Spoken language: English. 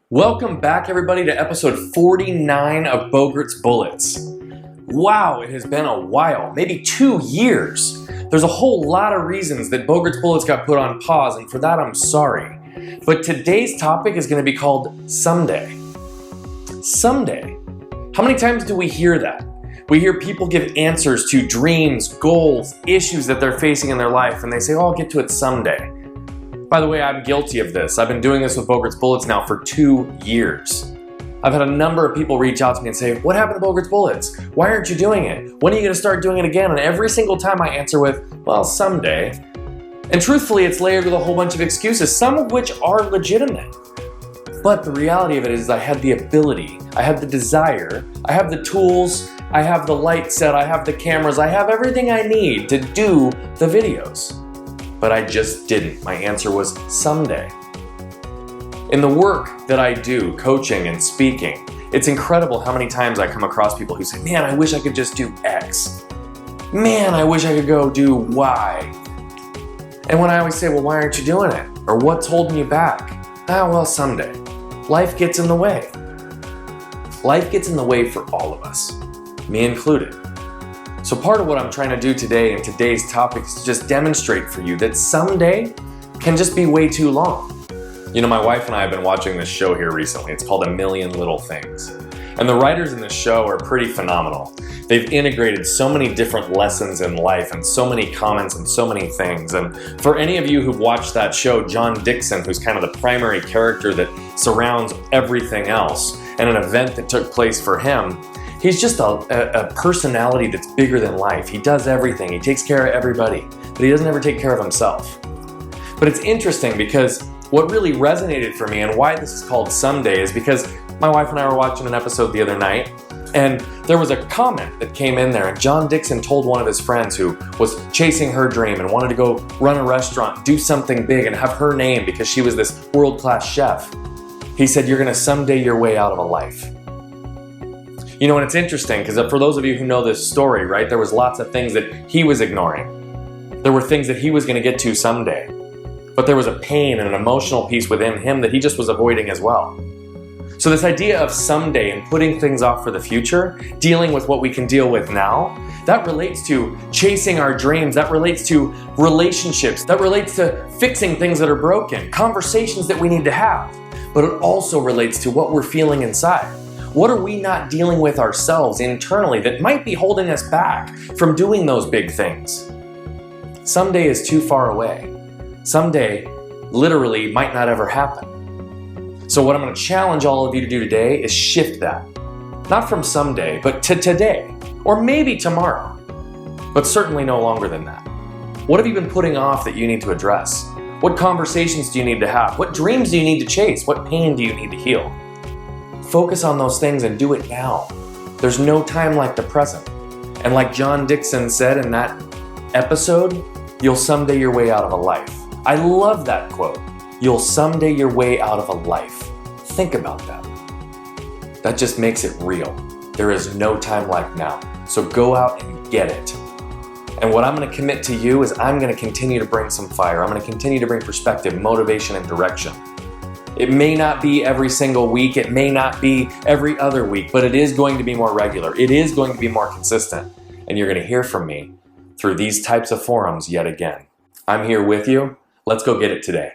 Welcome back, everybody, to episode 49 of Bogert's Bullets. Wow, it has been a while, maybe 2 years. There's a whole lot of reasons that Bogert's Bullets got put on pause, and for that I'm sorry. But today's topic is going to be called Someday. Someday. How many times do we hear that? We hear people give answers to dreams, goals, issues that they're facing in their life, and they say, oh, I'll get to it someday. By the way, I'm guilty of this. I've been doing this with Bogert's Bullets now for 2 years. I've had a number of people reach out to me and say, what happened to Bogert's Bullets? Why aren't you doing it? When are you going to start doing it again? And every single time I answer with, well, someday. And truthfully, it's layered with a whole bunch of excuses, some of which are legitimate. But the reality of it is I had the ability, I had the desire, I have the tools, I have the light set, I have the cameras, I have everything I need to do the videos. But I just didn't. My answer was someday. In the work that I do, coaching and speaking, it's incredible how many times I come across people who say, man, I wish I could just do X. Man, I wish I could go do Y. And when I always say, well, why aren't you doing it? Or what's holding you back? Well, someday. Life gets in the way. Life gets in the way for all of us, me included. So part of what I'm trying to do today in today's topic is to just demonstrate for you that someday can just be way too long. You know, my wife and I have been watching this show here recently. It's called A Million Little Things. And the writers in this show are pretty phenomenal. They've integrated so many different lessons in life and so many comments and so many things. And for any of you who've watched that show, John Dixon, who's kind of the primary character that surrounds everything else, and an event that took place for him, he's just a personality that's bigger than life. He does everything. He takes care of everybody, but he doesn't ever take care of himself. But it's interesting because what really resonated for me and why this is called Someday is because my wife and I were watching an episode the other night, and there was a comment that came in there, and John Dixon told one of his friends who was chasing her dream and wanted to go run a restaurant, do something big and have her name because she was this world-class chef. He said, you're going to someday your way out of a life. You know, and it's interesting because for those of you who know this story, right, there was lots of things that he was ignoring. There were things that he was going to get to someday. But there was a pain and an emotional piece within him that he just was avoiding as well. So this idea of someday and putting things off for the future, dealing with what we can deal with now, that relates to chasing our dreams, that relates to relationships, that relates to fixing things that are broken, conversations that we need to have. But it also relates to what we're feeling inside. What are we not dealing with ourselves internally that might be holding us back from doing those big things? Someday is too far away. Someday literally might not ever happen. So what I'm going to challenge all of you to do today is shift that. Not from someday, but to today. Or maybe tomorrow. But certainly no longer than that. What have you been putting off that you need to address? What conversations do you need to have? What dreams do you need to chase? What pain do you need to heal? Focus on those things and do it now. There's no time like the present. And like John Dixon said in that episode, you'll someday your way out of a life. I love that quote. You'll someday your way out of a life. Think about that. That just makes it real. There is no time like now. So go out and get it. And what I'm going to commit to you is I'm going to continue to bring some fire. I'm going to continue to bring perspective, motivation, and direction. It may not be every single week, it may not be every other week, but it is going to be more regular. It is going to be more consistent. And you're going to hear from me through these types of forums yet again. I'm here with you. Let's go get it today.